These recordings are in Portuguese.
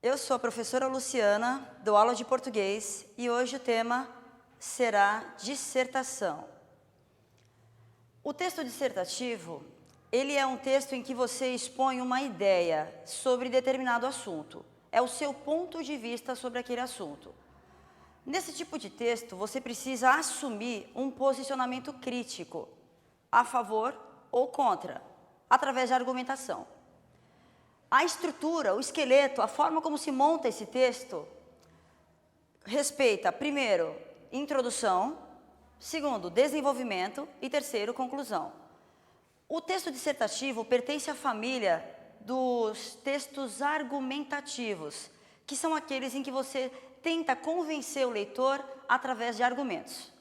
Eu sou a professora Luciana, dou aula de português e hoje o tema será dissertação. O texto dissertativo, ele é um texto em que você expõe uma ideia sobre determinado assunto. É o seu ponto de vista sobre aquele assunto. Nesse tipo de texto, você precisa assumir um posicionamento crítico, a favor ou contra, através de argumentação. A estrutura, o esqueleto, a forma como se monta esse texto respeita, primeiro, introdução, segundo, desenvolvimento e terceiro, conclusão. O texto dissertativo pertence à família dos textos argumentativos, que são aqueles em que você tenta convencer o leitor através de argumentos.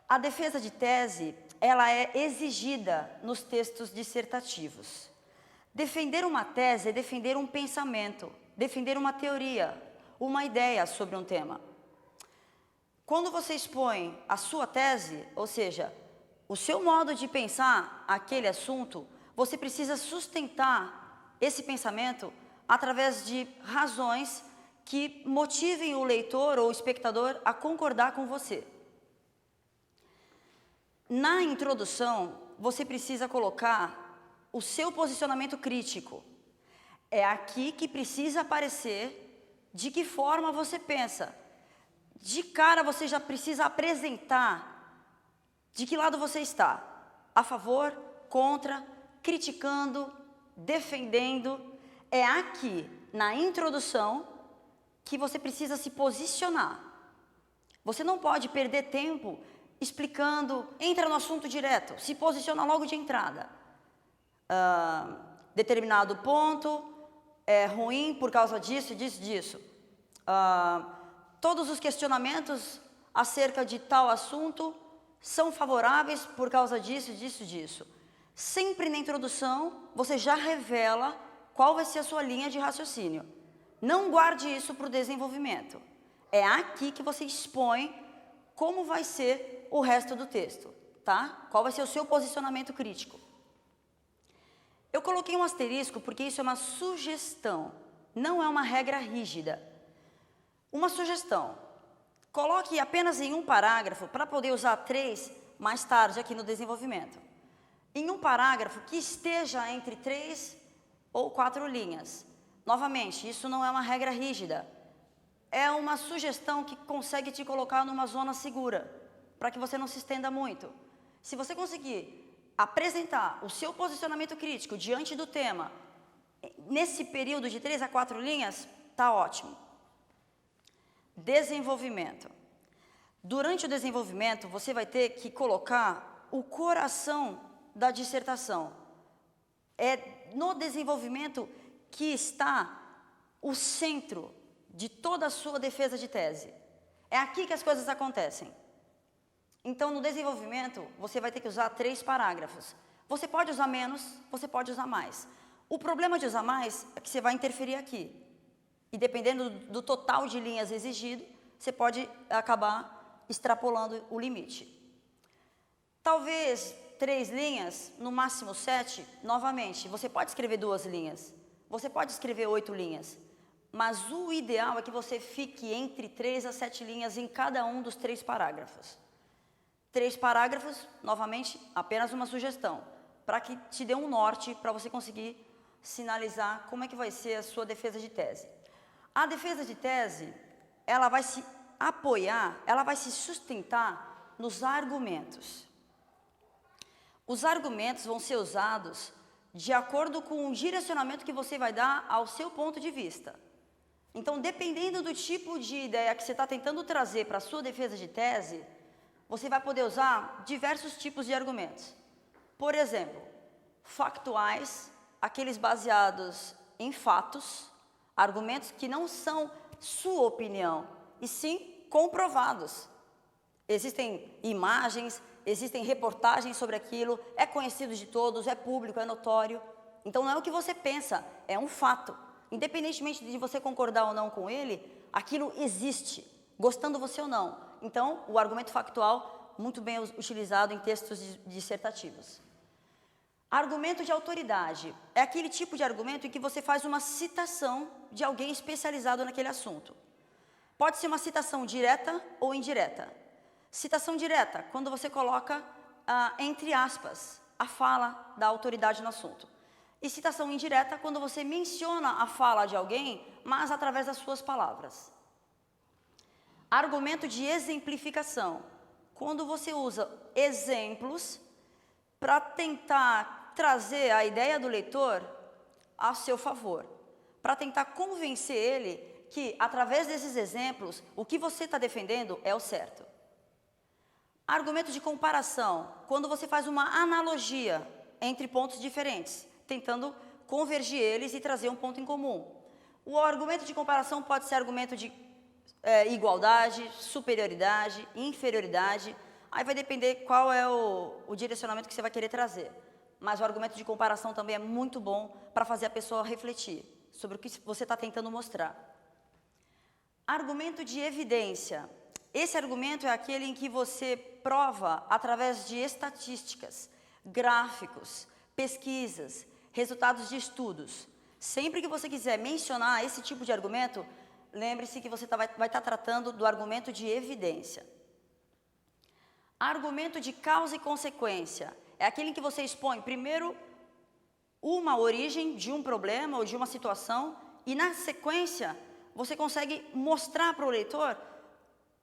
A defesa de tese, ela é exigida nos textos dissertativos. Defender uma tese é defender um pensamento, defender uma teoria, uma ideia sobre um tema. Quando você expõe a sua tese, ou seja, o seu modo de pensar aquele assunto, você precisa sustentar esse pensamento através de razões que motivem o leitor ou o espectador a concordar com você. Na introdução, você precisa colocar o seu posicionamento crítico. É aqui que precisa aparecer de que forma você pensa. De cara você já precisa apresentar de que lado você está. A favor, contra, criticando, defendendo. É aqui, na introdução, que você precisa se posicionar. Você não pode perder tempo explicando, entra no assunto direto, se posiciona logo de entrada. Determinado ponto é ruim por causa disso, disso. Todos os questionamentos acerca de tal assunto são favoráveis por causa disso. Sempre na introdução, você já revela qual vai ser a sua linha de raciocínio. Não guarde isso para o desenvolvimento. É aqui que você expõe como vai ser o resto do texto, tá? Qual vai ser o seu posicionamento crítico. Eu coloquei um asterisco porque isso é uma sugestão, não é uma regra rígida. Uma sugestão. Coloque apenas em um parágrafo, para poder usar 3 mais tarde aqui no desenvolvimento. Em um parágrafo que esteja entre 3 ou 4 linhas. Novamente, isso não é uma regra rígida. É uma sugestão que consegue te colocar numa zona segura, para que você não se estenda muito. Se você conseguir apresentar o seu posicionamento crítico diante do tema, nesse período de 3 a 4 linhas, está ótimo. Desenvolvimento. Durante o desenvolvimento, você vai ter que colocar o coração da dissertação. É no desenvolvimento que está o centro de toda a sua defesa de tese. É aqui que as coisas acontecem. Então, no desenvolvimento, você vai ter que usar 3 parágrafos. Você pode usar menos, você pode usar mais. O problema de usar mais é que você vai interferir aqui. E dependendo do total de linhas exigido, você pode acabar extrapolando o limite. Talvez 3 linhas, no máximo 7, novamente, você pode escrever 2 linhas. Você pode escrever 8 linhas. Mas o ideal é que você fique entre 3 a 7 linhas em cada um dos 3 parágrafos. 3 parágrafos, novamente, apenas uma sugestão, para que te dê um norte para você conseguir sinalizar como é que vai ser a sua defesa de tese. A defesa de tese, ela vai se apoiar, ela vai se sustentar nos argumentos. Os argumentos vão ser usados de acordo com o direcionamento que você vai dar ao seu ponto de vista. Então, dependendo do tipo de ideia que você está tentando trazer para a sua defesa de tese, você vai poder usar diversos tipos de argumentos. Por exemplo, factuais, aqueles baseados em fatos, argumentos que não são sua opinião, e sim comprovados. Existem imagens, existem reportagens sobre aquilo, é conhecido de todos, é público, é notório. Então, não é o que você pensa, é um fato. Independentemente de você concordar ou não com ele, aquilo existe, gostando você ou não. Então, o argumento factual, muito bem utilizado em textos dissertativos. Argumento de autoridade é aquele tipo de argumento em que você faz uma citação de alguém especializado naquele assunto. Pode ser uma citação direta ou indireta. Citação direta, quando você coloca, entre aspas, a fala da autoridade no assunto. E citação indireta, quando você menciona a fala de alguém, mas através das suas palavras. Argumento de exemplificação, quando você usa exemplos para tentar trazer a ideia do leitor a seu favor, para tentar convencer ele que, através desses exemplos, o que você está defendendo é o certo. Argumento de comparação, quando você faz uma analogia entre pontos diferentes, tentando convergir eles e trazer um ponto em comum. O argumento de comparação pode ser argumento de igualdade, superioridade, inferioridade, aí vai depender qual é o direcionamento que você vai querer trazer. Mas o argumento de comparação também é muito bom para fazer a pessoa refletir sobre o que você está tentando mostrar. Argumento de evidência. Esse argumento é aquele em que você prova através de estatísticas, gráficos, pesquisas, resultados de estudos. Sempre que você quiser mencionar esse tipo de argumento, lembre-se que você vai estar tratando do argumento de evidência. Argumento de causa e consequência. É aquele em que você expõe, primeiro, uma origem de um problema ou de uma situação e, na sequência, você consegue mostrar para o leitor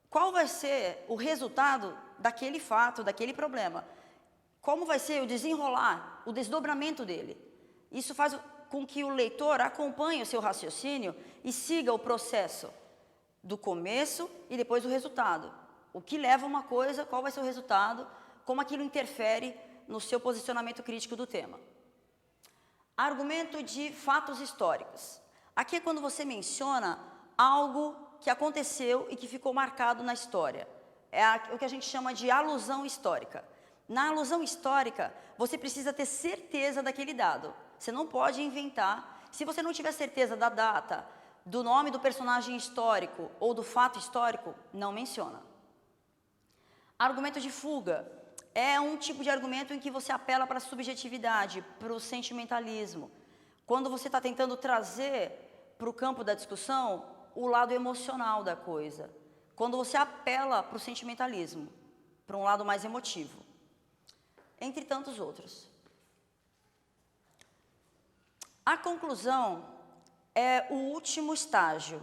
qual vai ser o resultado daquele fato, daquele problema. Como vai ser o desenrolar, o desdobramento dele. Isso faz com que o leitor acompanhe o seu raciocínio e siga o processo do começo e depois do resultado. O que leva a uma coisa, qual vai ser o resultado, como aquilo interfere no seu posicionamento crítico do tema. Argumento de fatos históricos. Aqui é quando você menciona algo que aconteceu e que ficou marcado na história. É o que a gente chama de alusão histórica. Na alusão histórica, você precisa ter certeza daquele dado. Você não pode inventar. Se você não tiver certeza da data, do nome do personagem histórico ou do fato histórico, não menciona. Argumento de fuga. É um tipo de argumento em que você apela para a subjetividade, para o sentimentalismo. Quando você está tentando trazer para o campo da discussão o lado emocional da coisa. Quando você apela para o sentimentalismo, para um lado mais emotivo. Entre tantos outros. A conclusão é o último estágio.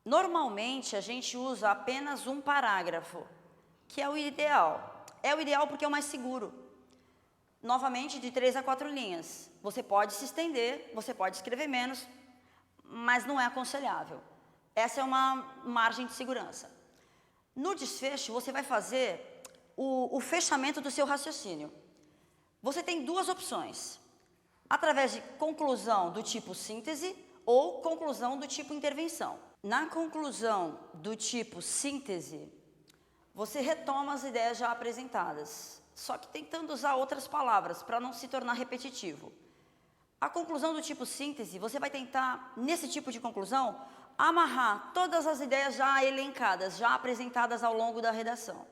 Normalmente, a gente usa apenas um parágrafo, que é o ideal. É o ideal porque é o mais seguro. Novamente, de 3 a 4 linhas. Você pode se estender, você pode escrever menos, mas não é aconselhável. Essa é uma margem de segurança. No desfecho, você vai fazer o fechamento do seu raciocínio. Você tem duas opções. Através de conclusão do tipo síntese ou conclusão do tipo intervenção. Na conclusão do tipo síntese, você retoma as ideias já apresentadas, só que tentando usar outras palavras para não se tornar repetitivo. A conclusão do tipo síntese, você vai tentar, nesse tipo de conclusão, amarrar todas as ideias já elencadas, já apresentadas ao longo da redação.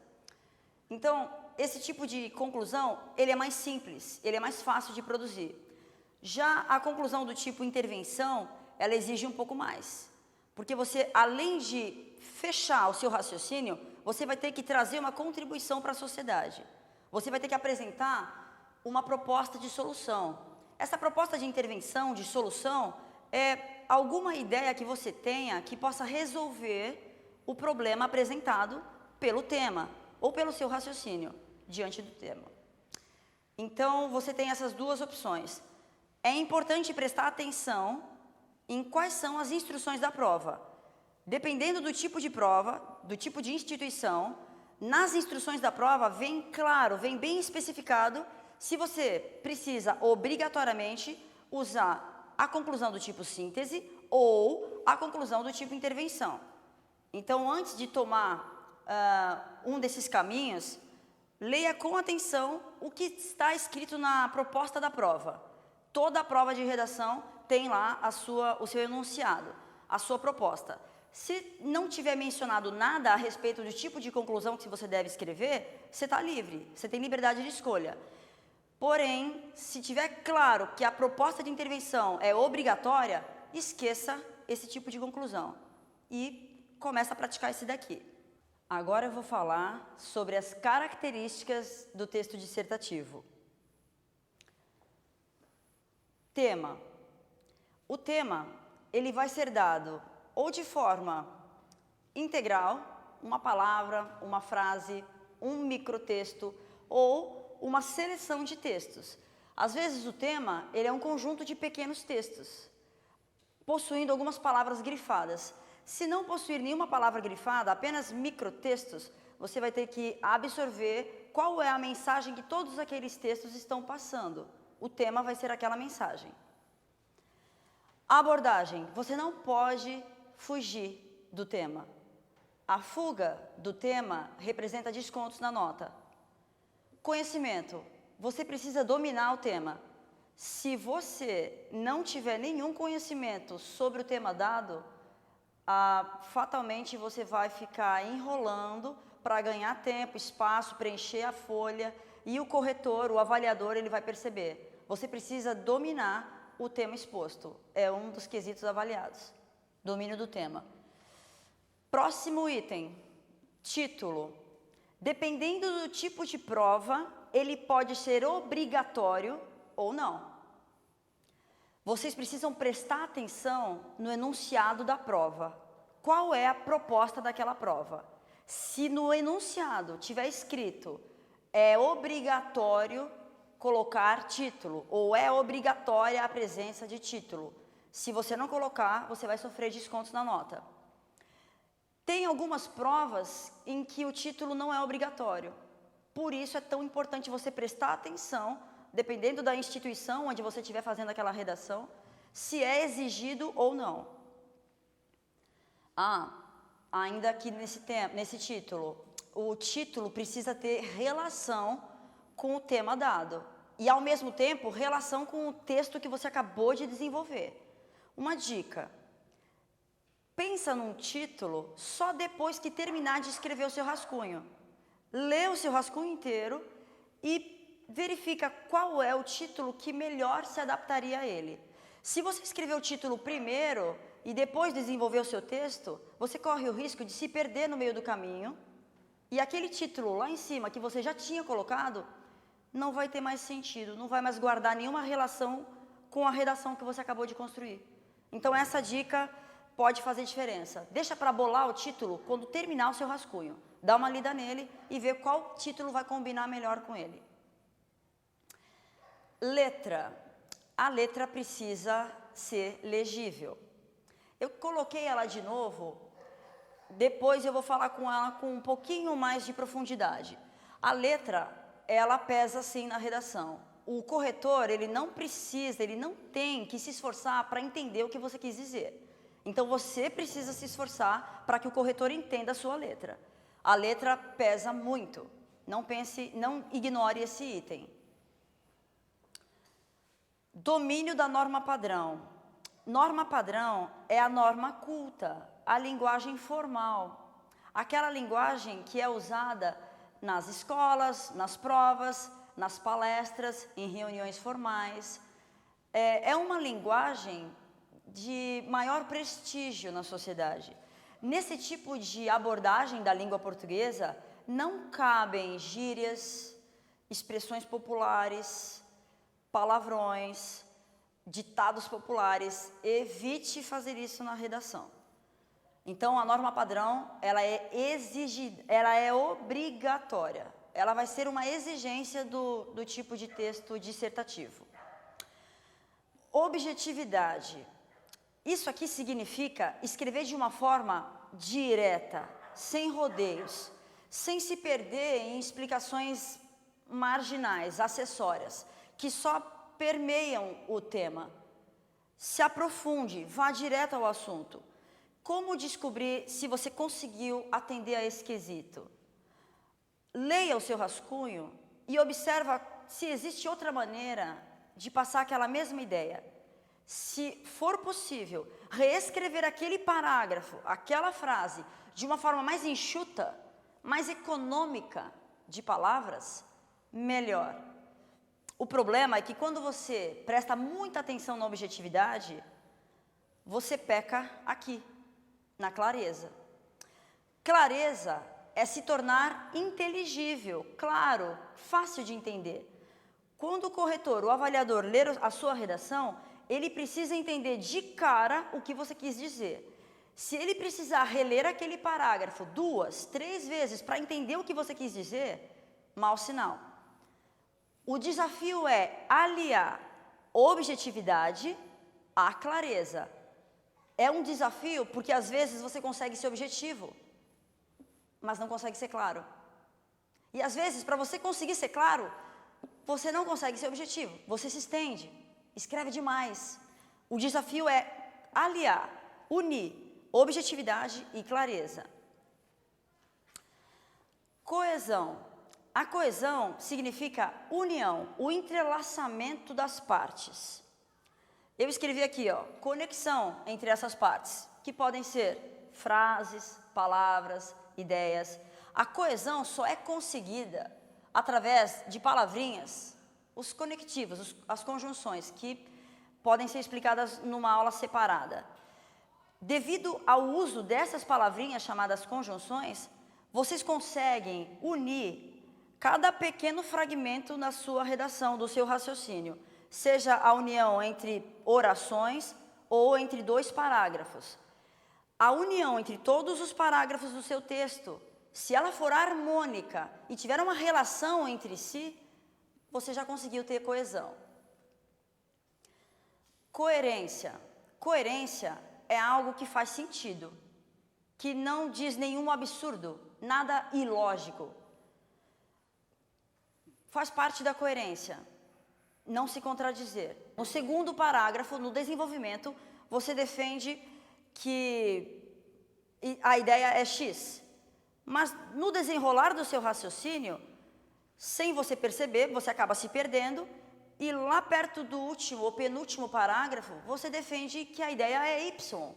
Então, esse tipo de conclusão, ele é mais simples, ele é mais fácil de produzir. Já a conclusão do tipo intervenção, ela exige um pouco mais. Porque você, além de fechar o seu raciocínio, você vai ter que trazer uma contribuição para a sociedade. Você vai ter que apresentar uma proposta de solução. Essa proposta de intervenção, de solução, é alguma ideia que você tenha que possa resolver o problema apresentado pelo tema ou pelo seu raciocínio diante do tema. Então, você tem essas duas opções. É importante prestar atenção em quais são as instruções da prova. Dependendo do tipo de prova, do tipo de instituição, nas instruções da prova vem claro, vem bem especificado se você precisa obrigatoriamente usar a conclusão do tipo síntese ou a conclusão do tipo intervenção. Então, antes de tomar um desses caminhos, leia com atenção o que está escrito na proposta da prova. Toda a prova de redação tem lá o seu enunciado, a sua proposta. Se não tiver mencionado nada a respeito do tipo de conclusão que você deve escrever, você está livre, você tem liberdade de escolha. Porém, se tiver claro que a proposta de intervenção é obrigatória, esqueça esse tipo de conclusão e começa a praticar esse daqui. Agora eu vou falar sobre as características do texto dissertativo. Tema. O tema, ele vai ser dado ou de forma integral, uma palavra, uma frase, um microtexto ou uma seleção de textos. Às vezes o tema, ele é um conjunto de pequenos textos, possuindo algumas palavras grifadas. Se não possuir nenhuma palavra grifada, apenas microtextos, você vai ter que absorver qual é a mensagem que todos aqueles textos estão passando. O tema vai ser aquela mensagem. Abordagem. Você não pode fugir do tema. A fuga do tema representa descontos na nota. Conhecimento. Você precisa dominar o tema. Se você não tiver nenhum conhecimento sobre o tema dado, fatalmente você vai ficar enrolando para ganhar tempo, espaço, preencher a folha, e o corretor, o avaliador, ele vai perceber. Você precisa dominar o tema exposto. É um dos quesitos avaliados. Domínio do tema. Próximo item. Título. Dependendo do tipo de prova, ele pode ser obrigatório ou não. Vocês precisam prestar atenção no enunciado da prova. Qual é a proposta daquela prova? Se no enunciado tiver escrito é obrigatório colocar título, ou é obrigatória a presença de título. Se você não colocar, você vai sofrer descontos na nota. Tem algumas provas em que o título não é obrigatório. Por isso é tão importante você prestar atenção, dependendo da instituição onde você estiver fazendo aquela redação, se é exigido ou não. Ainda aqui nesse título, o título precisa ter relação com o tema dado e, ao mesmo tempo, relação com o texto que você acabou de desenvolver. Uma dica: pensa num título só depois que terminar de escrever o seu rascunho. Lê o seu rascunho inteiro e verifica qual é o título que melhor se adaptaria a ele. Se você escrever o título primeiro e depois desenvolver o seu texto, você corre o risco de se perder no meio do caminho e aquele título lá em cima que você já tinha colocado não vai ter mais sentido, não vai mais guardar nenhuma relação com a redação que você acabou de construir. Então essa dica pode fazer diferença. Deixa para bolar o título quando terminar o seu rascunho. Dá uma lida nele e vê qual título vai combinar melhor com ele. Letra. A letra precisa ser legível. Eu coloquei ela de novo, depois eu vou falar com ela com um pouquinho mais de profundidade. A letra, ela pesa sim na redação. O corretor, ele não precisa, ele não tem que se esforçar para entender o que você quis dizer. Então você precisa se esforçar para que o corretor entenda a sua letra. A letra pesa muito. Não ignore esse item. Domínio da norma padrão. Norma padrão é a norma culta, a linguagem formal. Aquela linguagem que é usada nas escolas, nas provas, nas palestras, em reuniões formais. É uma linguagem de maior prestígio na sociedade. Nesse tipo de abordagem da língua portuguesa, não cabem gírias, expressões populares, palavrões, ditados populares. Evite fazer isso na redação. Então, a norma padrão, ela é exigida, ela é obrigatória. Ela vai ser uma exigência do tipo de texto dissertativo. Objetividade. Isso aqui significa escrever de uma forma direta, sem rodeios, sem se perder em explicações marginais, acessórias, que só permeiam o tema. Se aprofunde, vá direto ao assunto. Como descobrir se você conseguiu atender a esse quesito? Leia o seu rascunho e observa se existe outra maneira de passar aquela mesma ideia. Se for possível, reescrever aquele parágrafo, aquela frase, de uma forma mais enxuta, mais econômica de palavras, melhor. O problema é que quando você presta muita atenção na objetividade, você peca aqui, na clareza. Clareza é se tornar inteligível, claro, fácil de entender. Quando o corretor, o avaliador, ler a sua redação, ele precisa entender de cara o que você quis dizer. Se ele precisar reler aquele parágrafo 2, 3 vezes para entender o que você quis dizer, mau sinal. O desafio é aliar objetividade à clareza. É um desafio porque às vezes você consegue ser objetivo, mas não consegue ser claro. E às vezes, para você conseguir ser claro, você não consegue ser objetivo, você se estende, escreve demais. O desafio é aliar, unir objetividade e clareza. Coesão. A coesão significa união, o entrelaçamento das partes. Eu escrevi aqui, ó, conexão entre essas partes, que podem ser frases, palavras, ideias. A coesão só é conseguida através de palavrinhas, os conectivos, as conjunções, que podem ser explicadas numa aula separada. Devido ao uso dessas palavrinhas chamadas conjunções, vocês conseguem unir cada pequeno fragmento na sua redação, do seu raciocínio, seja a união entre orações ou entre 2 parágrafos. A união entre todos os parágrafos do seu texto, se ela for harmônica e tiver uma relação entre si, você já conseguiu ter coesão. Coerência. Coerência é algo que faz sentido, que não diz nenhum absurdo, nada ilógico. Faz parte da coerência, não se contradizer. No segundo parágrafo, no desenvolvimento, você defende que a ideia é X. Mas no desenrolar do seu raciocínio, sem você perceber, você acaba se perdendo, e lá perto do último ou penúltimo parágrafo, você defende que a ideia é Y.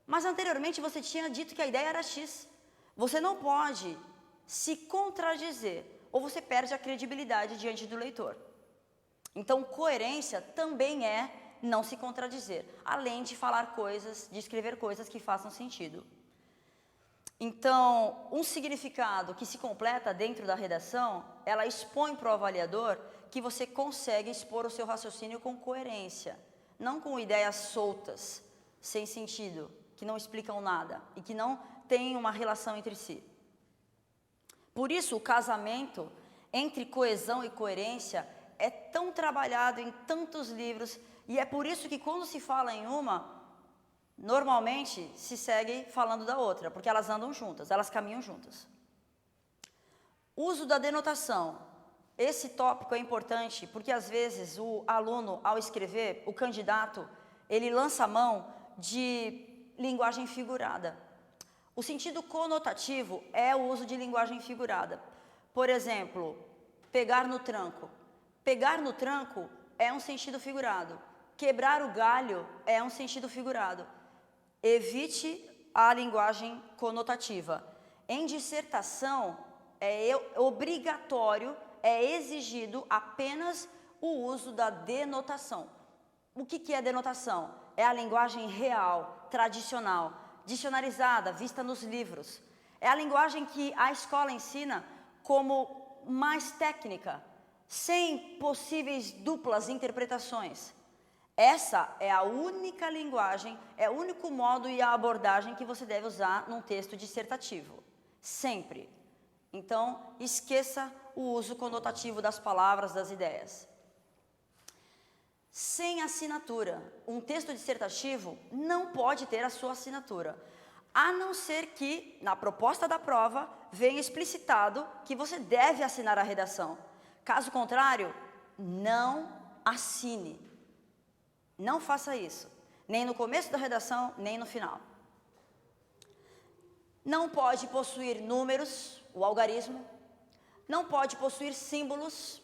Mas anteriormente você tinha dito que a ideia era X. Você não pode se contradizer, ou você perde a credibilidade diante do leitor. Então, coerência também é não se contradizer, além de falar coisas, de escrever coisas que façam sentido. Então, um significado que se completa dentro da redação, ela expõe para o avaliador que você consegue expor o seu raciocínio com coerência, não com ideias soltas, sem sentido, que não explicam nada e que não têm uma relação entre si. Por isso, o casamento entre coesão e coerência é tão trabalhado em tantos livros, e é por isso que quando se fala em uma, normalmente se segue falando da outra, porque elas andam juntas, elas caminham juntas. Uso da denotação. Esse tópico é importante porque às vezes o aluno, ao escrever, o candidato, ele lança a mão de linguagem figurada. O sentido conotativo é o uso de linguagem figurada. Por exemplo, pegar no tranco. Pegar no tranco é um sentido figurado. Quebrar o galho é um sentido figurado. Evite a linguagem conotativa. Em dissertação, é obrigatório, é exigido apenas o uso da denotação. O que é denotação? É a linguagem real, tradicional, dicionarizada, vista nos livros. É a linguagem que a escola ensina como mais técnica, sem possíveis duplas interpretações. Essa é a única linguagem, é o único modo e a abordagem que você deve usar num texto dissertativo. Sempre. Então, esqueça o uso conotativo das palavras, das ideias. Sem assinatura. Um texto dissertativo não pode ter a sua assinatura, a não ser que, na proposta da prova, venha explicitado que você deve assinar a redação. Caso contrário, não assine. Não faça isso, nem no começo da redação, nem no final. Não pode possuir números, o algarismo. Não pode possuir símbolos,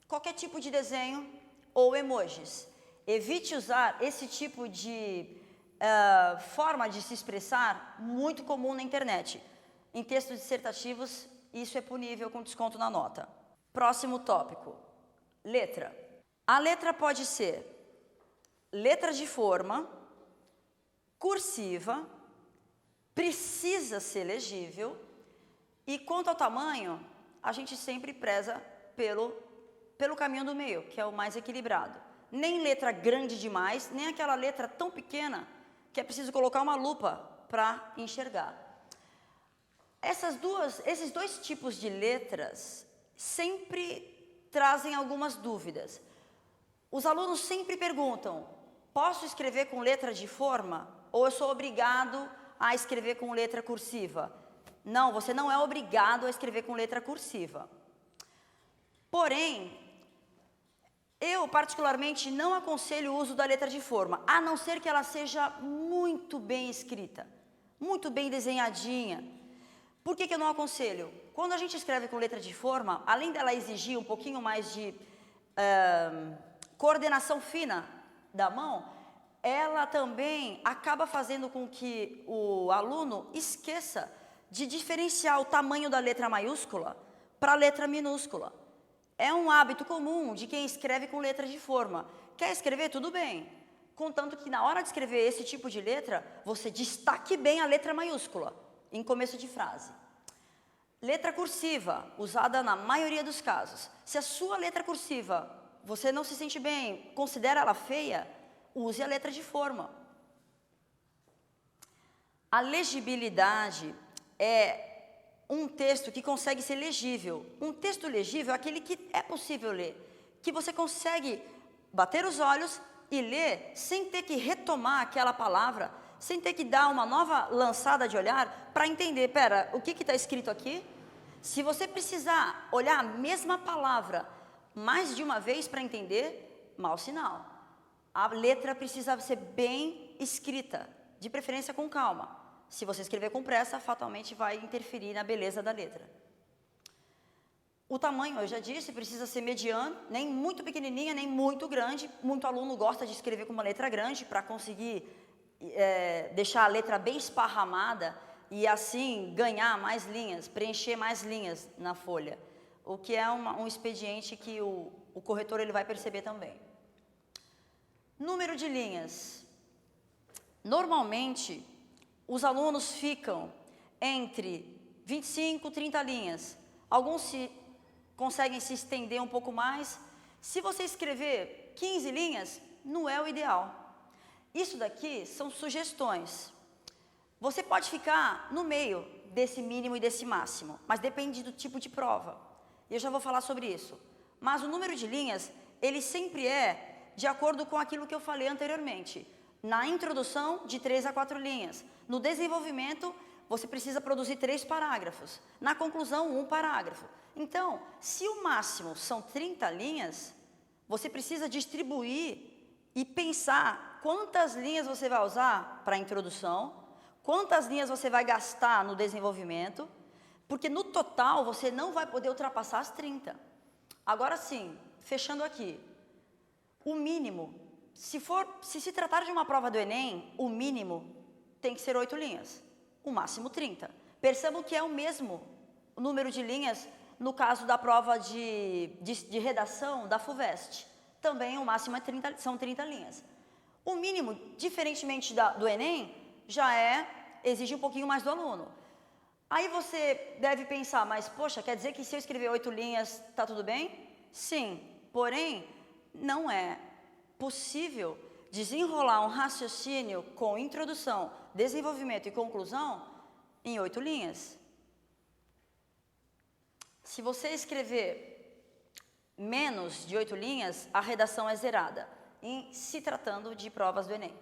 qualquer tipo de desenho ou emojis. Evite usar esse tipo de forma de se expressar, muito comum na internet. Em textos dissertativos, isso é punível com desconto na nota. Próximo tópico. Letra. A letra pode ser letra de forma, cursiva, precisa ser legível, e quanto ao tamanho, a gente sempre preza pelo caminho do meio, que é o mais equilibrado. Nem letra grande demais, nem aquela letra tão pequena que é preciso colocar uma lupa para enxergar. Esses dois tipos de letras sempre trazem algumas dúvidas. Os alunos sempre perguntam: posso escrever com letra de forma? Ou eu sou obrigado a escrever com letra cursiva? Não, você não é obrigado a escrever com letra cursiva. Porém, eu particularmente não aconselho o uso da letra de forma, a não ser que ela seja muito bem escrita, muito bem desenhadinha. Por que eu não aconselho? Quando a gente escreve com letra de forma, além dela exigir um pouquinho mais de coordenação fina da mão, ela também acaba fazendo com que o aluno esqueça de diferenciar o tamanho da letra maiúscula para a letra minúscula. É um hábito comum de quem escreve com letra de forma. Quer escrever? Tudo bem. Contanto que na hora de escrever esse tipo de letra, você destaque bem a letra maiúscula em começo de frase. Letra cursiva, usada na maioria dos casos. Se a sua letra cursiva, você não se sente bem, considera ela feia, use a letra de forma. A legibilidade é um texto que consegue ser legível. Um texto legível é aquele que é possível ler, que você consegue bater os olhos e ler sem ter que retomar aquela palavra, sem ter que dar uma nova lançada de olhar para entender, pera, o que está escrito aqui? Se você precisar olhar a mesma palavra mais de uma vez para entender, mau sinal. A letra precisa ser bem escrita, de preferência com calma. Se você escrever com pressa, fatalmente vai interferir na beleza da letra. O tamanho, eu já disse, precisa ser mediano, nem muito pequenininha, nem muito grande. Muito aluno gosta de escrever com uma letra grande para conseguir deixar a letra bem esparramada e assim ganhar mais linhas, preencher mais linhas na folha. O que é um expediente que o corretor ele vai perceber também. Número de linhas. Normalmente, os alunos ficam entre 25 e 30 linhas. Alguns conseguem se estender um pouco mais. Se você escrever 15 linhas, não é o ideal. Isso daqui são sugestões. Você pode ficar no meio desse mínimo e desse máximo, mas depende do tipo de prova. Eu já vou falar sobre isso. Mas o número de linhas, ele sempre é de acordo com aquilo que eu falei anteriormente. Na introdução, de 3 a 4 linhas. No desenvolvimento, você precisa produzir 3 parágrafos. Na conclusão, 1 parágrafo. Então, se o máximo são 30 linhas, você precisa distribuir e pensar quantas linhas você vai usar para a introdução, quantas linhas você vai gastar no desenvolvimento, porque no total você não vai poder ultrapassar as 30. Agora sim, fechando aqui, o mínimo, se se tratar de uma prova do Enem, o mínimo tem que ser 8 linhas, o máximo 30. Percebam que é o mesmo número de linhas no caso da prova de redação da FUVEST. Também o máximo são 30 linhas. O mínimo, diferentemente do Enem, exige um pouquinho mais do aluno. Aí você deve pensar, mas poxa, quer dizer que se eu escrever 8 linhas, está tudo bem? Sim, porém, não é possível desenrolar um raciocínio com introdução, desenvolvimento e conclusão em 8 linhas. Se você escrever menos de 8 linhas, a redação é zerada, em se tratando de provas do Enem.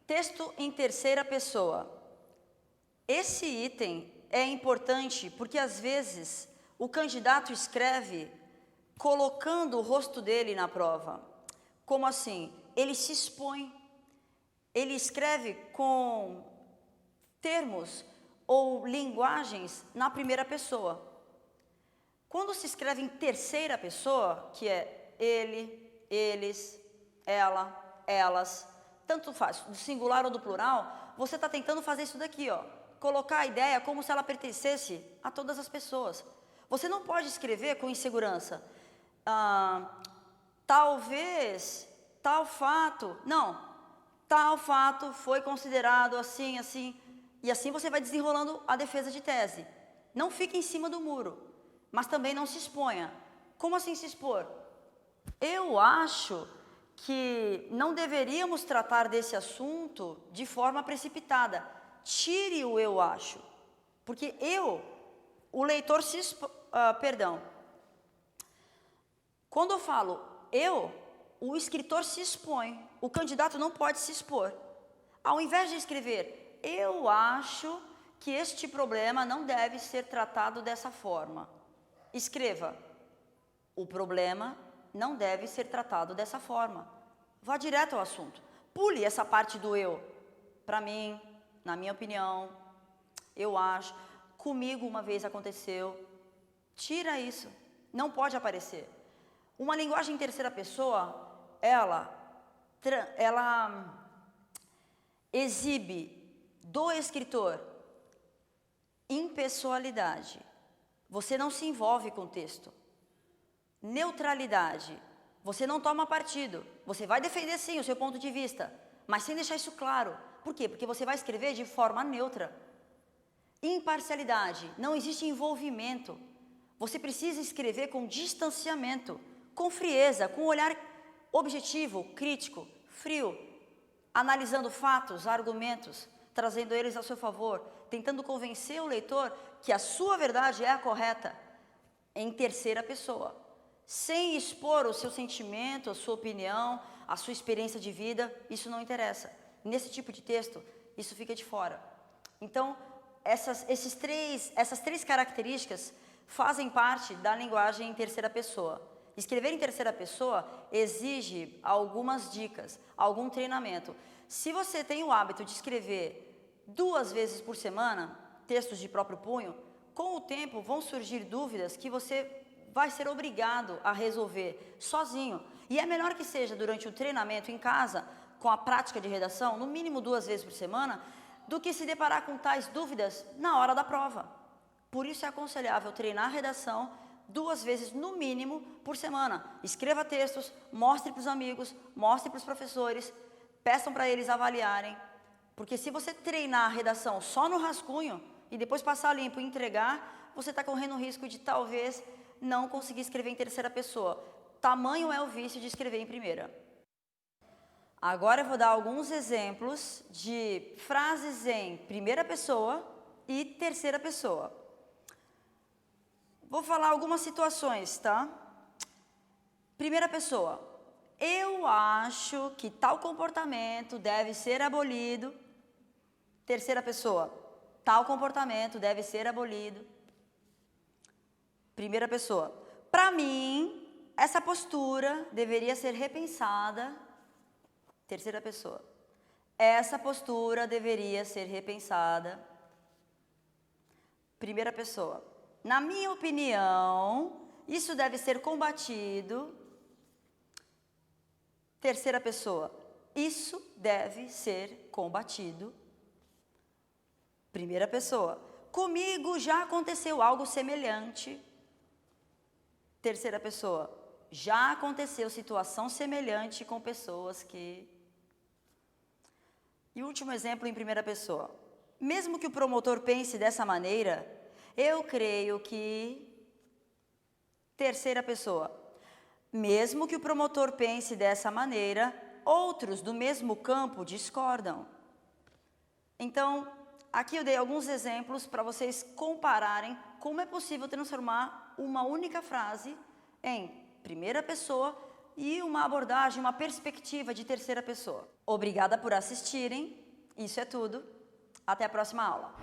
Texto em terceira pessoa. Esse item é importante porque, às vezes, o candidato escreve colocando o rosto dele na prova. Como assim? Ele se expõe. Ele escreve com termos ou linguagens na primeira pessoa. Quando se escreve em terceira pessoa, que é ele, eles, ela, elas, tanto faz, do singular ou do plural, você está tentando fazer isso daqui, ó, colocar a ideia como se ela pertencesse a todas as pessoas. Você não pode escrever com insegurança. Talvez, tal fato. Não, tal fato foi considerado assim, assim. E assim você vai desenrolando a defesa de tese. Não fique em cima do muro, mas também não se exponha. Como assim se expor? Eu acho que não deveríamos tratar desse assunto de forma precipitada. Tire o eu acho. Porque o leitor se expõe. Quando eu falo o escritor se expõe. O candidato não pode se expor. Ao invés de escrever, eu acho que este problema não deve ser tratado dessa forma. Escreva, o problema não deve ser tratado dessa forma. Vá direto ao assunto. Pule essa parte do eu. Para mim, na minha opinião, eu acho, comigo uma vez aconteceu. Tira isso. Não pode aparecer. Uma linguagem em terceira pessoa, ela exibe do escritor impessoalidade. Você não se envolve com o texto. Neutralidade. Você não toma partido. Você vai defender sim o seu ponto de vista, mas sem deixar isso claro. Por quê? Porque você vai escrever de forma neutra. Imparcialidade. Não existe envolvimento. Você precisa escrever com distanciamento, com frieza, com um olhar objetivo, crítico, frio, analisando fatos, argumentos, trazendo eles a seu favor, tentando convencer o leitor que a sua verdade é a correta, em terceira pessoa, sem expor o seu sentimento, a sua opinião, a sua experiência de vida. Isso não interessa. Nesse tipo de texto, isso fica de fora. Então, essas três características fazem parte da linguagem em terceira pessoa. Escrever em terceira pessoa exige algumas dicas, algum treinamento. Se você tem o hábito de escrever 2 vezes por semana, textos de próprio punho, com o tempo vão surgir dúvidas que você vai ser obrigado a resolver sozinho. E é melhor que seja durante o treinamento em casa, com a prática de redação, no mínimo 2 vezes por semana, do que se deparar com tais dúvidas na hora da prova. Por isso é aconselhável treinar a redação 2 vezes no mínimo por semana. Escreva textos, mostre para os amigos, mostre para os professores, peçam para eles avaliarem. Porque se você treinar a redação só no rascunho e depois passar limpo e entregar, você está correndo o risco de talvez não conseguir escrever em terceira pessoa. Tamanho é o vício de escrever em primeira. Agora eu vou dar alguns exemplos de frases em primeira pessoa e terceira pessoa. Vou falar algumas situações, tá? Primeira pessoa. Eu acho que tal comportamento deve ser abolido. Terceira pessoa. Tal comportamento deve ser abolido. Primeira pessoa. Para mim, essa postura deveria ser repensada. Terceira pessoa. Essa postura deveria ser repensada. Primeira pessoa. Na minha opinião, isso deve ser combatido. Terceira pessoa. Isso deve ser combatido. Primeira pessoa. Comigo já aconteceu algo semelhante. Terceira pessoa. Já aconteceu situação semelhante com pessoas que... E último exemplo em primeira pessoa. Mesmo que o promotor pense dessa maneira, eu creio que... Terceira pessoa. Mesmo que o promotor pense dessa maneira, outros do mesmo campo discordam. Então, aqui eu dei alguns exemplos para vocês compararem como é possível transformar uma única frase em primeira pessoa e uma abordagem, uma perspectiva de terceira pessoa. Obrigada por assistirem. Isso é tudo. Até a próxima aula.